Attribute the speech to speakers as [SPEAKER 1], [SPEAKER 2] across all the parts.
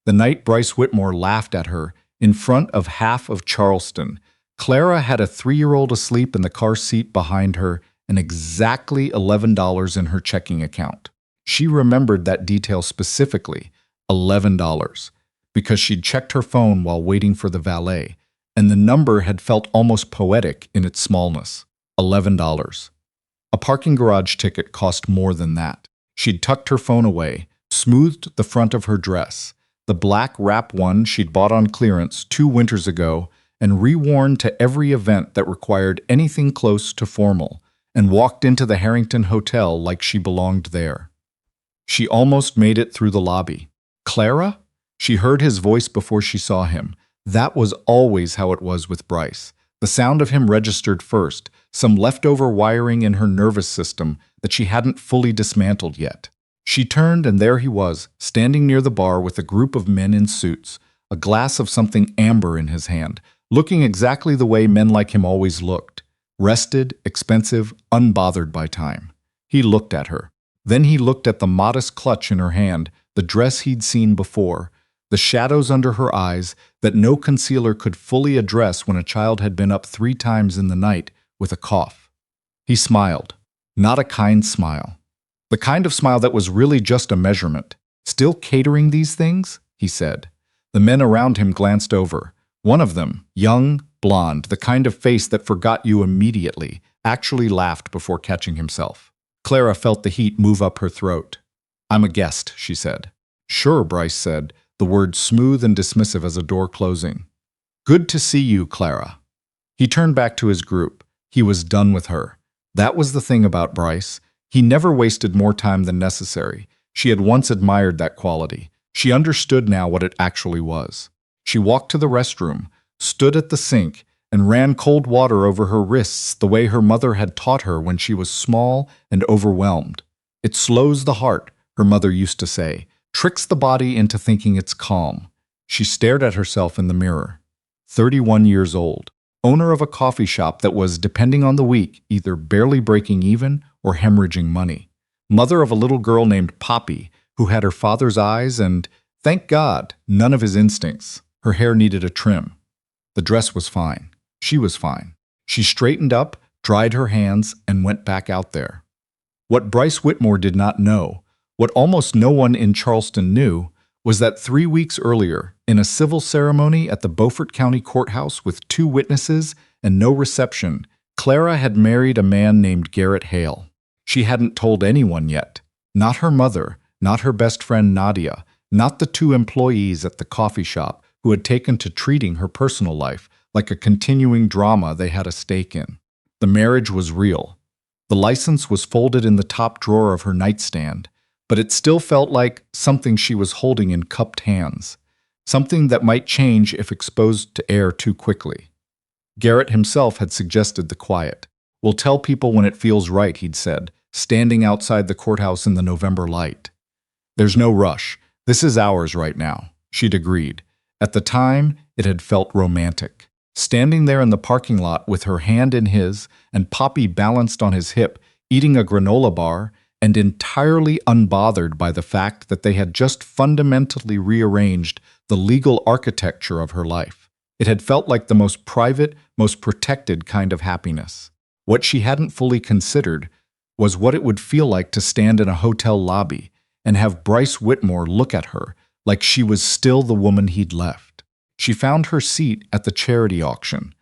[SPEAKER 1] The night Bryce Whitmore laughed at her in front of half of Charleston. Clara had a 3-year-old asleep in the car seat behind her and exactly $11 in her checking account. She remembered that detail specifically, $11, because she'd checked her phone while waiting for the valet, and the number had felt almost poetic in its smallness. $11. A parking garage ticket cost more than that. She'd tucked her phone away, smoothed the front of her dress, the black wrap one she'd bought on clearance 2 winters ago, and reworn to every event that required anything close to formal, and walked into the Harrington Hotel like she belonged there. She almost made it through the lobby. Clara? She heard his voice before she saw him. That was always how it was with Bryce. The sound of him registered first, some leftover wiring in her nervous system that she hadn't fully dismantled yet. She turned, and there he was, standing near the bar with a group of men in suits, a glass of something amber in his hand, looking exactly the way men like him always looked. Rested, expensive, unbothered by time. He looked at her. Then he looked at the modest clutch in her hand, the dress he'd seen before, the shadows under her eyes that no concealer could fully address when a child had been up 3 times in the night with a cough. He smiled. Not a kind smile. The kind of smile that was really just a measurement. Still catering these things? He said. The men around him glanced over. One of them, young, blonde, the kind of face that forgot you immediately, actually laughed before catching himself. Clara felt the heat move up her throat. "I'm a guest," she said. "Sure," Bryce said, the word smooth and dismissive as a door closing. "Good to see you, Clara." He turned back to his group. He was done with her. That was the thing about Bryce. He never wasted more time than necessary. She had once admired that quality. She understood now what it actually was. She walked to the restroom, stood at the sink, and ran cold water over her wrists the way her mother had taught her when she was small and overwhelmed. "It slows the heart," her mother used to say, "tricks the body into thinking it's calm." She stared at herself in the mirror. 31 years old, owner of a coffee shop that was, depending on the week, either barely breaking even or hemorrhaging money. Mother of a little girl named Poppy, who had her father's eyes and, thank God, none of his instincts. Her hair needed a trim. The dress was fine. She was fine. She straightened up, dried her hands, and went back out there. What Bryce Whitmore did not know, what almost no one in Charleston knew, was that 3 weeks earlier, in a civil ceremony at the Beaufort County Courthouse with 2 witnesses and no reception, Clara had married a man named Garrett Hale. She hadn't told anyone yet. Not her mother, not her best friend Nadia, not the 2 employees at the coffee shop who had taken to treating her personal life like a continuing drama they had a stake in. The marriage was real. The license was folded in the top drawer of her nightstand, but it still felt like something she was holding in cupped hands, something that might change if exposed to air too quickly. Garrett himself had suggested the quiet. "We'll tell people when it feels right," he'd said, standing outside the courthouse in the November light. "There's no rush. This is ours right now," she'd agreed. At the time, it had felt romantic. Standing there in the parking lot with her hand in his and Poppy balanced on his hip, eating a granola bar, and entirely unbothered by the fact that they had just fundamentally rearranged the legal architecture of her life. It had felt like the most private, most protected kind of happiness. What she hadn't fully considered was what it would feel like to stand in a hotel lobby and have Bryce Whitmore look at her like she was still the woman he'd left. She found her seat at the charity auction,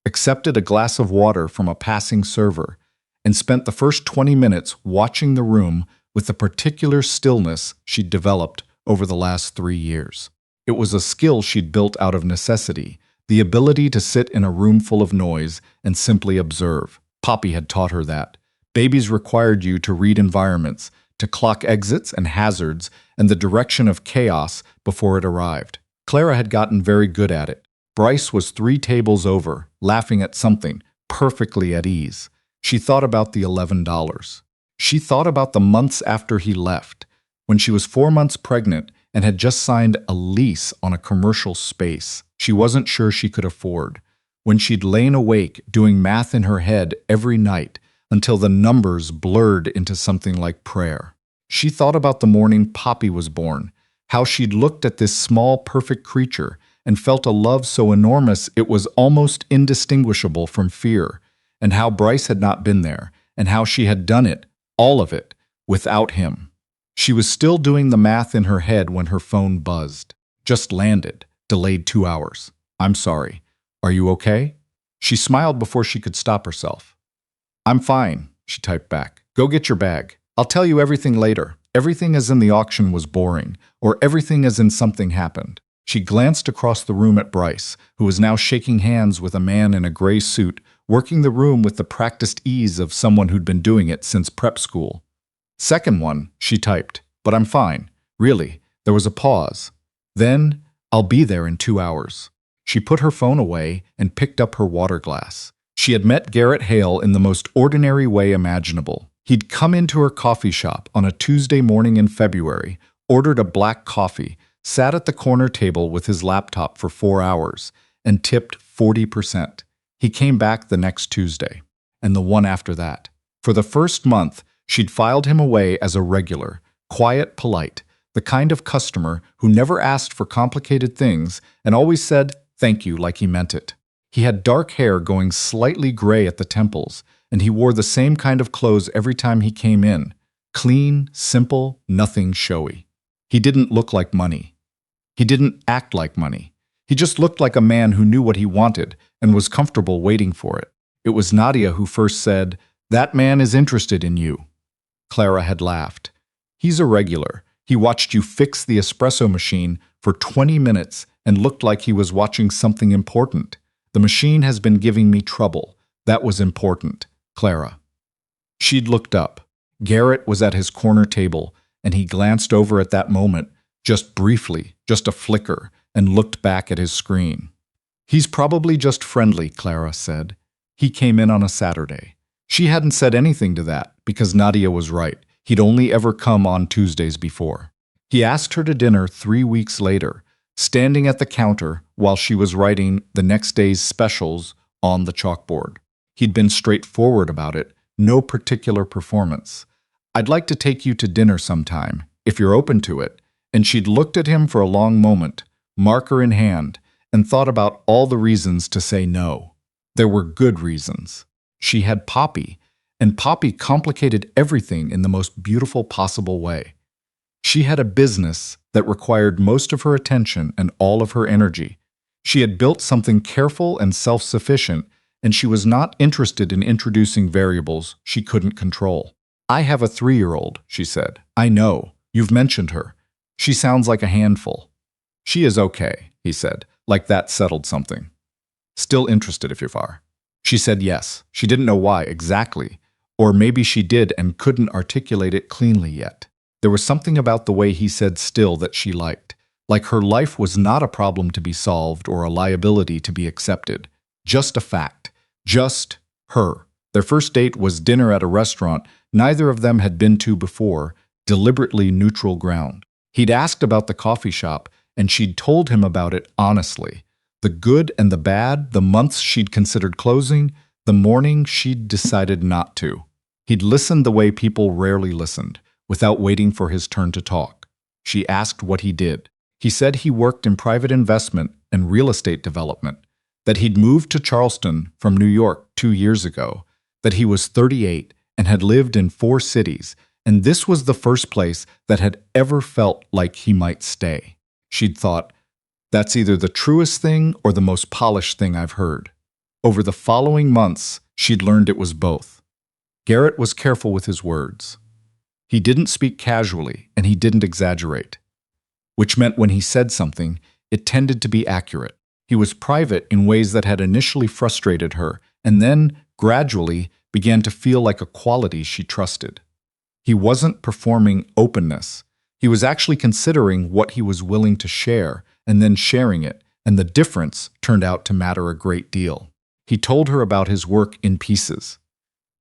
[SPEAKER 1] accepted a glass of water from a passing server, and spent the first 20 minutes watching the room with the particular stillness she'd developed over the last 3 years. It was a skill she'd built out of necessity, the ability to sit in a room full of noise and simply observe. Poppy had taught her that. Babies required you to read environments, to clock exits and hazards and the direction of chaos before it arrived. Clara had gotten very good at it. Bryce was 3 tables over, laughing at something, perfectly at ease. She thought about the $11. She thought about the months after he left, when she was 4 months pregnant and had just signed a lease on a commercial space she wasn't sure she could afford, when she'd lain awake doing math in her head every night until the numbers blurred into something like prayer. She thought about the morning Poppy was born, how she'd looked at this small, perfect creature and felt a love so enormous it was almost indistinguishable from fear, and how Bryce had not been there, and how she had done it, all of it, without him. She was still doing the math in her head when her phone buzzed. Just landed, delayed 2 hours. I'm sorry. Are you okay? She smiled before she could stop herself. I'm fine, she typed back. Go get your bag. I'll tell you everything later. Everything as in the auction was boring, or everything as in something happened. She glanced across the room at Bryce, who was now shaking hands with a man in a gray suit, working the room with the practiced ease of someone who'd been doing it since prep school. Second one, she typed, but I'm fine. Really. There was a pause. Then, I'll be there in 2 hours. She put her phone away and picked up her water glass. She had met Garrett Hale in the most ordinary way imaginable. He'd come into her coffee shop on a Tuesday morning in February, ordered a black coffee, sat at the corner table with his laptop for 4 hours, and tipped 40%. He came back the next Tuesday, and the one after that. For the first month, she'd filed him away as a regular, quiet, polite, the kind of customer who never asked for complicated things and always said thank you like he meant it. He had dark hair going slightly gray at the temples, and he wore the same kind of clothes every time he came in. Clean, simple, nothing showy. He didn't look like money. He didn't act like money. He just looked like a man who knew what he wanted and was comfortable waiting for it. It was Nadia who first said, "That man is interested in you." Clara had laughed. "He's a regular. He watched you fix the espresso machine for 20 minutes and looked like he was watching something important. The machine has been giving me trouble. That was important, Clara." She'd looked up. Garrett was at his corner table, and he glanced over at that moment, just briefly, just a flicker, and looked back at his screen. "He's probably just friendly," Clara said. "He came in on a Saturday." She hadn't said anything to that, because Nadia was right. He'd only ever come on Tuesdays before. He asked her to dinner 3 weeks later, standing at the counter while she was writing the next day's specials on the chalkboard. He'd been straightforward about it, no particular performance. "I'd like to take you to dinner sometime, if you're open to it." And she'd looked at him for a long moment, marker in hand, and thought about all the reasons to say no. There were good reasons. She had Poppy, and Poppy complicated everything in the most beautiful possible way. She had a business that required most of her attention and all of her energy. She had built something careful and self-sufficient, and she was not interested in introducing variables she couldn't control. "I have a 3-year-old, she said. "I know. You've mentioned her. She sounds like a handful." "She is okay," he said, like that settled something. "Still interested if you're far." She said yes. She didn't know why exactly, or maybe she did and couldn't articulate it cleanly yet. There was something about the way he said still that she liked, like her life was not a problem to be solved or a liability to be accepted. Just a fact. Just her. Their first date was dinner at a restaurant neither of them had been to before, deliberately neutral ground. He'd asked about the coffee shop, and she'd told him about it honestly. The good and the bad, the months she'd considered closing, the morning she'd decided not to. He'd listened the way people rarely listened, without waiting for his turn to talk. She asked what he did. He said he worked in private investment and real estate development, that he'd moved to Charleston from New York 2 years ago, that he was 38 and had lived in 4 cities, and this was the first place that had ever felt like he might stay. She'd thought, that's either the truest thing or the most polished thing I've heard. Over the following months, she'd learned it was both. Garrett was careful with his words. He didn't speak casually, and he didn't exaggerate, which meant when he said something, it tended to be accurate. He was private in ways that had initially frustrated her, and then, gradually, began to feel like a quality she trusted. He wasn't performing openness. He was actually considering what he was willing to share, and then sharing it, and the difference turned out to matter a great deal. He told her about his work in pieces.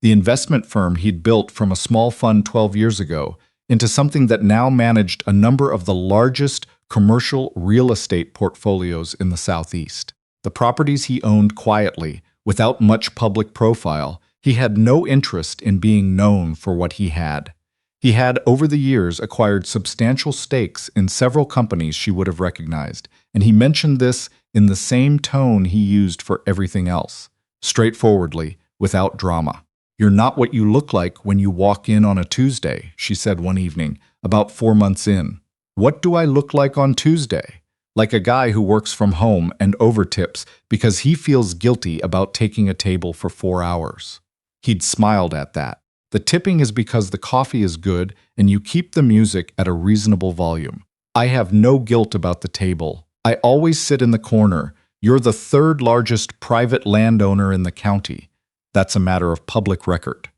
[SPEAKER 1] The investment firm he'd built from a small fund 12 years ago into something that now managed a number of the largest commercial real estate portfolios in the Southeast. The properties he owned quietly, without much public profile, he had no interest in being known for what he had. He had, over the years, acquired substantial stakes in several companies she would have recognized, and he mentioned this in the same tone he used for everything else, straightforwardly, without drama. "You're not what you look like when you walk in on a Tuesday," she said one evening, about 4 months in. "What do I look like on Tuesday?" Like a guy who works from home and overtips because he feels guilty about taking a table for 4 hours. He'd smiled at that. "The tipping is because the coffee is good and you keep the music at a reasonable volume. I have no guilt about the table. I always sit in the corner. You're the third largest private landowner in the county. That's a matter of public record."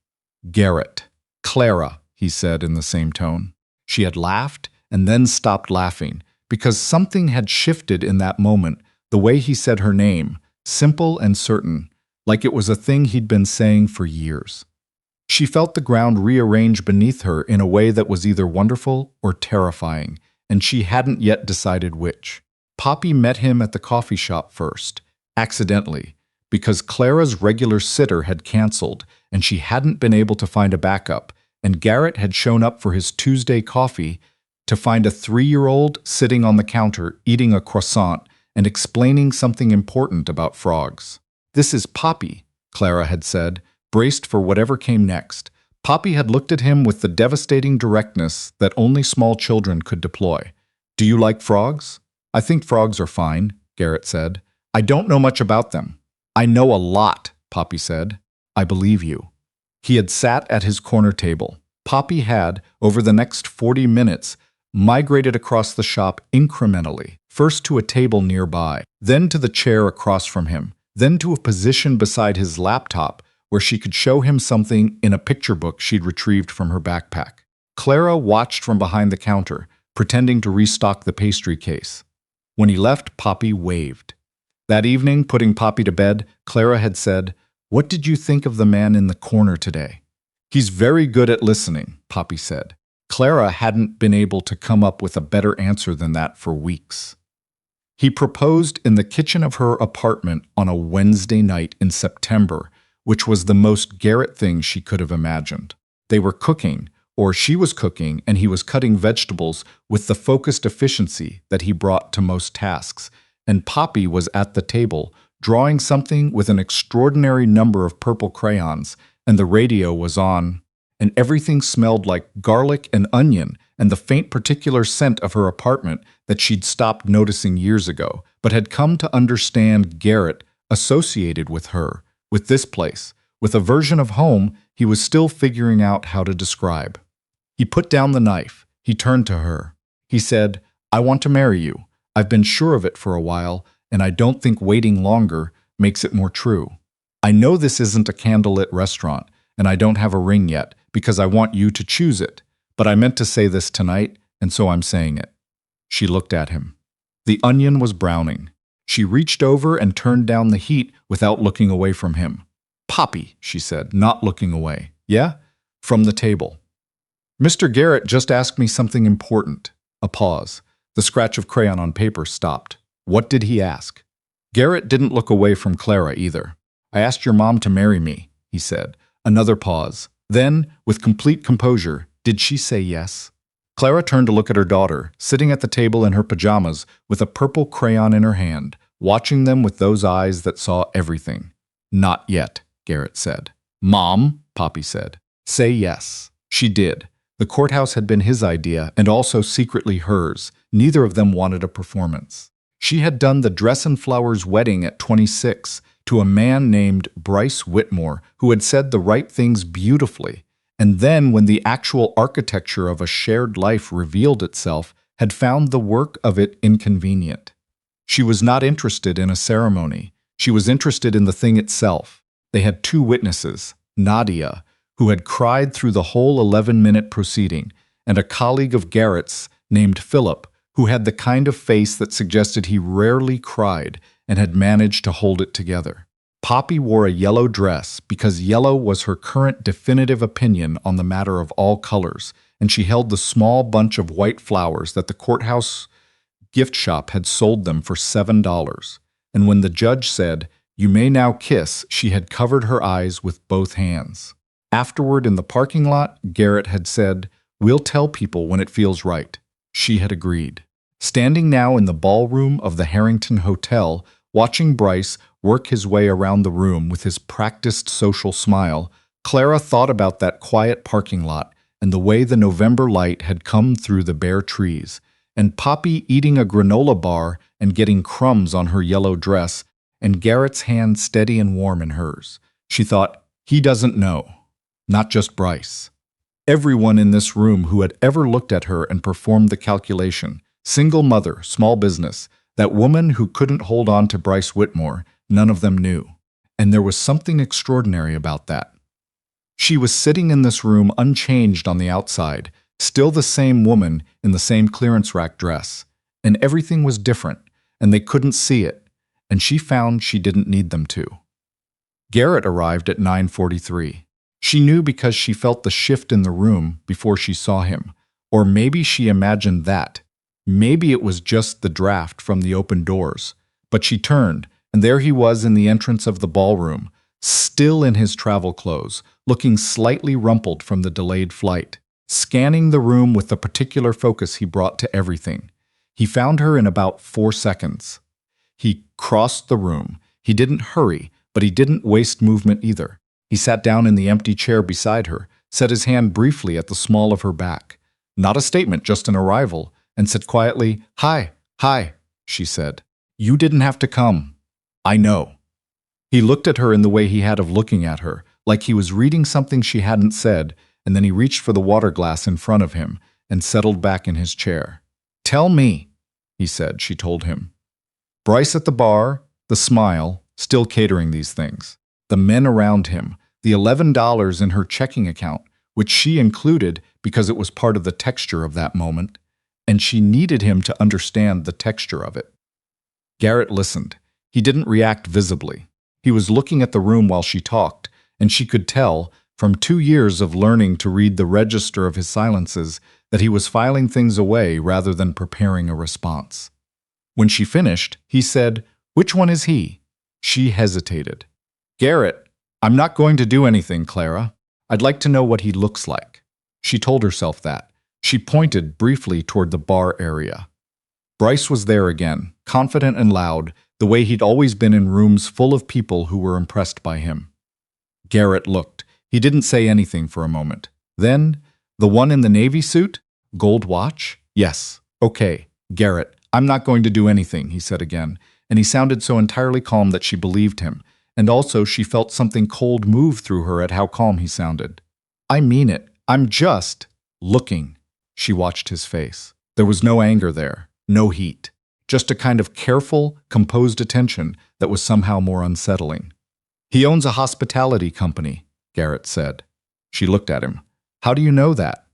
[SPEAKER 1] "Garrett." "Clara," he said in the same tone. She had laughed and then stopped laughing, because something had shifted in that moment, the way he said her name, simple and certain, like it was a thing he'd been saying for years. She felt the ground rearrange beneath her in a way that was either wonderful or terrifying, and she hadn't yet decided which. Poppy met him at the coffee shop first, accidentally, because Clara's regular sitter had canceled and she hadn't been able to find a backup, and Garrett had shown up for his Tuesday coffee to find a 3-year-old sitting on the counter eating a croissant and explaining something important about frogs. "This is Poppy," Clara had said, braced for whatever came next. Poppy had looked at him with the devastating directness that only small children could deploy. "Do you like frogs?" "I think frogs are fine," Garrett said. "I don't know much about them." "I know a lot," Poppy said. "I believe you." He had sat at his corner table. Poppy had, over the next 40 minutes, migrated across the shop incrementally, first to a table nearby, then to the chair across from him, then to a position beside his laptop where she could show him something in a picture book she'd retrieved from her backpack. Clara watched from behind the counter, pretending to restock the pastry case. When he left, Poppy waved. That evening, putting Poppy to bed, Clara had said, "What did you think of the man in the corner today?" "He's very good at listening," Poppy said. Clara hadn't been able to come up with a better answer than that for weeks. He proposed in the kitchen of her apartment on a Wednesday night in September, which was the most Garrett thing she could have imagined. They were cooking, or she was cooking, and he was cutting vegetables with the focused efficiency that he brought to most tasks, and Poppy was at the table, drawing something with an extraordinary number of purple crayons, and the radio was on, and everything smelled like garlic and onion and the faint particular scent of her apartment that she'd stopped noticing years ago, but had come to understand Garrett associated with her, with this place, with a version of home he was still figuring out how to describe. He put down the knife. He turned to her. He said, "I want to marry you. I've been sure of it for a while, and I don't think waiting longer makes it more true. I know this isn't a candlelit restaurant, and I don't have a ring yet, because I want you to choose it. But I meant to say this tonight, and so I'm saying it." She looked at him. The onion was browning. She reached over and turned down the heat without looking away from him. "Poppy," she said, not looking away. "Yeah?" From the table. "Mr. Garrett just asked me something important." A pause. The scratch of crayon on paper stopped. "What did he ask?" Garrett didn't look away from Clara either. "I asked your mom to marry me," he said. Another pause. Then, with complete composure, "Did she say yes?" Clara turned to look at her daughter, sitting at the table in her pajamas with a purple crayon in her hand, watching them with those eyes that saw everything. "Not yet," Garrett said. "Mom," Poppy said. "Say yes." She did. The courthouse had been his idea and also secretly hers. Neither of them wanted a performance. She had done the dress and flowers wedding at 26 to a man named Bryce Whitmore, who had said the right things beautifully, and then when the actual architecture of a shared life revealed itself, had found the work of it inconvenient. She was not interested in a ceremony. She was interested in the thing itself. They had 2 witnesses, Nadia, who had cried through the whole 11-minute proceeding, and a colleague of Garrett's named Philip, who had the kind of face that suggested he rarely cried and had managed to hold it together. Poppy wore a yellow dress because yellow was her current definitive opinion on the matter of all colors, and she held the small bunch of white flowers that the courthouse gift shop had sold them for $7. And when the judge said, "You may now kiss," she had covered her eyes with both hands. Afterward in the parking lot, Garrett had said, We'll tell people when it feels right. She had agreed. Standing now in the ballroom of the Harrington Hotel, watching Bryce work his way around the room with his practiced social smile, Clara thought about that quiet parking lot and the way the November light had come through the bare trees, and Poppy eating a granola bar and getting crumbs on her yellow dress, and Garrett's hand steady and warm in hers. She thought, he doesn't know. Not just Bryce. Everyone in this room who had ever looked at her and performed the calculation, single mother, small business, that woman who couldn't hold on to Bryce Whitmore, none of them knew. And there was something extraordinary about that. She was sitting in this room unchanged on the outside, still the same woman in the same clearance rack dress, and everything was different, and they couldn't see it, and she found she didn't need them to. Garrett arrived at 9:43. She knew because she felt the shift in the room before she saw him, or maybe she imagined that. Maybe it was just the draft from the open doors, but she turned, and there he was in the entrance of the ballroom, still in his travel clothes, looking slightly rumpled from the delayed flight, scanning the room with the particular focus he brought to everything. He found her in about 4 seconds. He crossed the room. He didn't hurry, but he didn't waste movement either. He sat down in the empty chair beside her, set his hand briefly at the small of her back. Not a statement, just an arrival, and said quietly, "Hi, hi," she said. "You didn't have to come. I know." He looked at her in the way he had of looking at her, like he was reading something she hadn't said, and then he reached for the water glass in front of him and settled back in his chair. "Tell me," he said, she told him. Bryce at the bar, the smile, still catering these things. The men around him, the $11 in her checking account, which she included because it was part of the texture of that moment, and she needed him to understand the texture of it. Garrett listened. He didn't react visibly. He was looking at the room while she talked, and she could tell, from 2 years of learning to read the register of his silences, that he was filing things away rather than preparing a response. When she finished, he said, "Which one is he?" She hesitated. "Garrett, I'm not going to do anything, Clara. I'd like to know what he looks like." She told herself that. She pointed briefly toward the bar area. Bryce was there again, confident and loud, the way he'd always been in rooms full of people who were impressed by him. Garrett looked. He didn't say anything for a moment. Then, "The one in the navy suit? Gold watch? Yes. Okay, Garrett, I'm not going to do anything," he said again, and he sounded so entirely calm that she believed him, and also she felt something cold move through her at how calm he sounded. "I mean it. I'm just looking." She watched his face. There was no anger there, no heat. Just a kind of careful, composed attention that was somehow more unsettling. "He owns a hospitality company," Garrett said. She looked at him. "How do you know that?"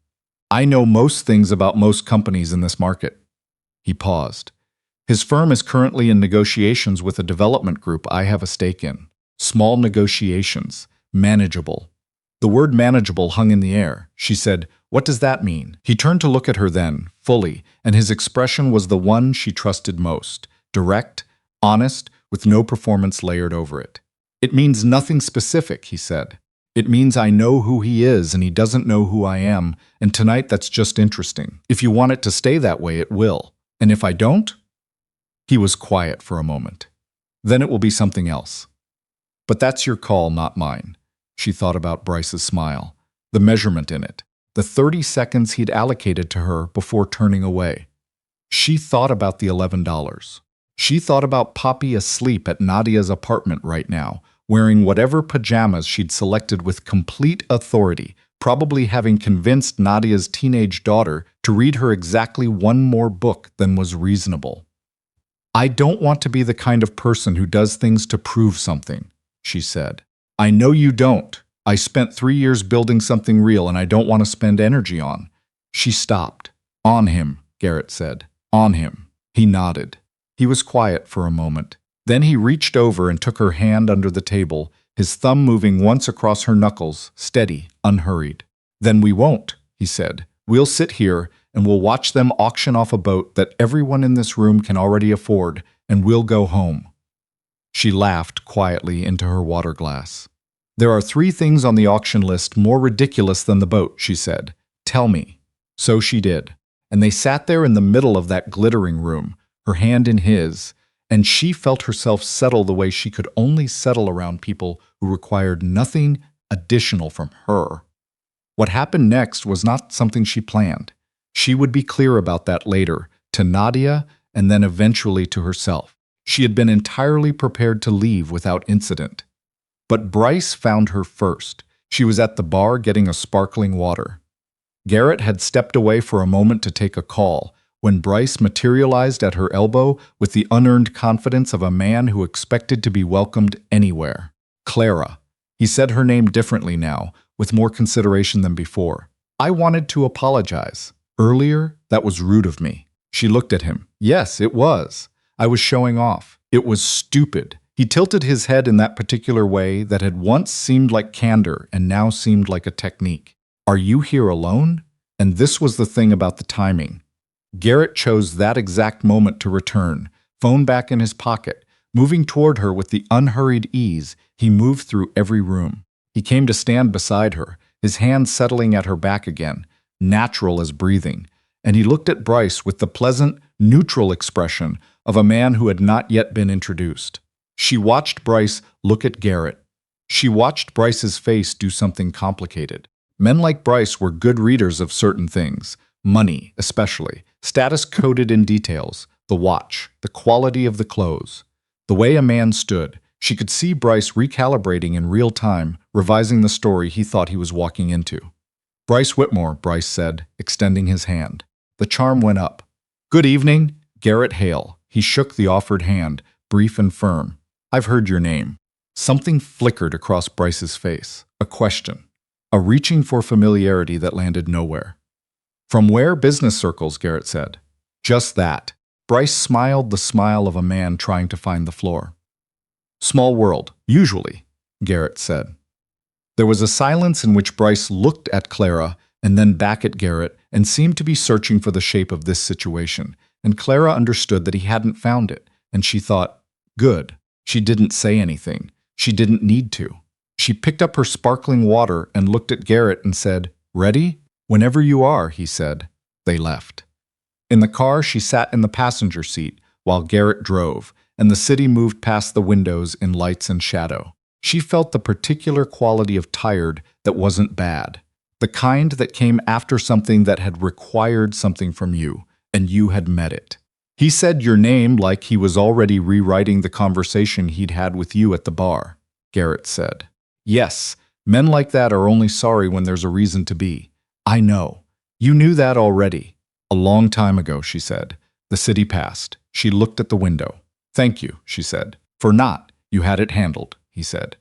[SPEAKER 1] "I know most things about most companies in this market." He paused. "His firm is currently in negotiations with a development group I have a stake in. Small negotiations. Manageable." The word manageable hung in the air. She said, "What does that mean?" He turned to look at her then, fully, and his expression was the one she trusted most. Direct, honest, with no performance layered over it. "It means nothing specific," he said. "It means I know who he is and he doesn't know who I am, and tonight that's just interesting. If you want it to stay that way, it will. And if I don't?" He was quiet for a moment. "Then it will be something else. But that's your call, not mine." She thought about Bryce's smile, the measurement in it, the 30 seconds he'd allocated to her before turning away. She thought about the $11. She thought about Poppy asleep at Nadia's apartment right now, wearing whatever pajamas she'd selected with complete authority, probably having convinced Nadia's teenage daughter to read her exactly one more book than was reasonable. "I don't want to be the kind of person who does things to prove something," she said. "I know you don't. I spent 3 years building something real and I don't want to spend energy on." She stopped. "On him," Garrett said. "On him." He nodded. He was quiet for a moment. Then he reached over and took her hand under the table, his thumb moving once across her knuckles, steady, unhurried. "Then we won't," he said. "We'll sit here and we'll watch them auction off a boat that everyone in this room can already afford, and we'll go home." She laughed quietly into her water glass. "There are 3 things on the auction list more ridiculous than the boat," she said. "Tell me." So she did. And they sat there in the middle of that glittering room, her hand in his, and she felt herself settle the way she could only settle around people who required nothing additional from her. What happened next was not something she planned. She would be clear about that later, to Nadia and then eventually to herself. She had been entirely prepared to leave without incident. But Bryce found her first. She was at the bar getting a sparkling water. Garrett had stepped away for a moment to take a call when Bryce materialized at her elbow with the unearned confidence of a man who expected to be welcomed anywhere. Clara. He said her name differently now, with more consideration than before. I wanted to apologize. Earlier, that was rude of me. She looked at him. Yes, it was. I was showing off. It was stupid. He tilted his head in that particular way that had once seemed like candor and now seemed like a technique. Are you here alone? And this was the thing about the timing. Garrett chose that exact moment to return, phone back in his pocket, moving toward her with the unhurried ease he moved through every room. He came to stand beside her, his hand settling at her back again, natural as breathing, and he looked at Bryce with the pleasant, neutral expression of a man who had not yet been introduced. She watched Bryce look at Garrett. She watched Bryce's face do something complicated. Men like Bryce were good readers of certain things, money especially, status coded in details, the watch, the quality of the clothes. The way a man stood, she could see Bryce recalibrating in real time, revising the story he thought he was walking into. Bryce Whitmore, Bryce said, extending his hand. The charm went up. Good evening, Garrett Hale. He shook the offered hand, brief and firm. I've heard your name. Something flickered across Bryce's face. A question. A reaching for familiarity that landed nowhere. From where? Business circles, Garrett said. Just that. Bryce smiled the smile of a man trying to find the floor. Small world, usually, Garrett said. There was a silence in which Bryce looked at Clara and then back at Garrett and seemed to be searching for the shape of this situation, and Clara understood that he hadn't found it, and she thought, good. She didn't say anything. She didn't need to. She picked up her sparkling water and looked at Garrett and said, Ready? Whenever you are, he said. They left. In the car, she sat in the passenger seat while Garrett drove, and the city moved past the windows in lights and shadow. She felt the particular quality of tired that wasn't bad, the kind that came after something that had required something from you, and you had met it. He said your name like he was already rewriting the conversation he'd had with you at the bar, Garrett said. Yes, men like that are only sorry when there's a reason to be. I know. You knew that already. A long time ago, she said. The city passed. She looked at the window. Thank you, she said. For not. You had it handled, he said.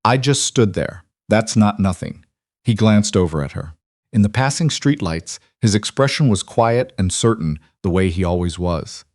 [SPEAKER 1] I just stood there. That's not nothing. He glanced over at her. In the passing streetlights, his expression was quiet and certain, the way he always was.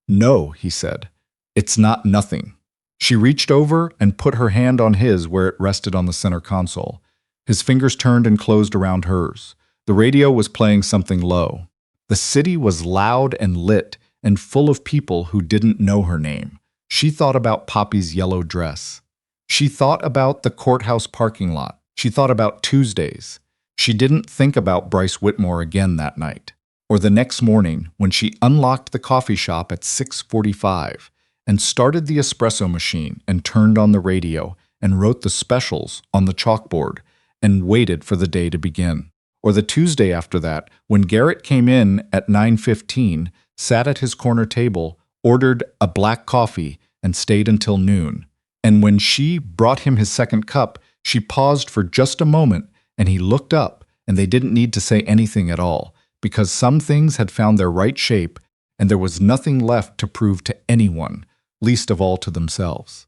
[SPEAKER 1] No, he said. It's not nothing. She reached over and put her hand on his where it rested on the center console. His fingers turned and closed around hers. The radio was playing something low. The city was loud and lit and full of people who didn't know her name. She thought about Poppy's yellow dress. She thought about the courthouse parking lot. She thought about Tuesdays. She didn't think about Bryce Whitmore again that night, or the next morning when she unlocked the coffee shop at 6:45 and started the espresso machine and turned on the radio and wrote the specials on the chalkboard and waited for the day to begin. Or the Tuesday after that when Garrett came in at 9:15, sat at his corner table, ordered a black coffee, and stayed until noon. And when she brought him his second cup, she paused for just a moment, and he looked up, and they didn't need to say anything at all, because some things had found their right shape, and there was nothing left to prove to anyone, least of all to themselves.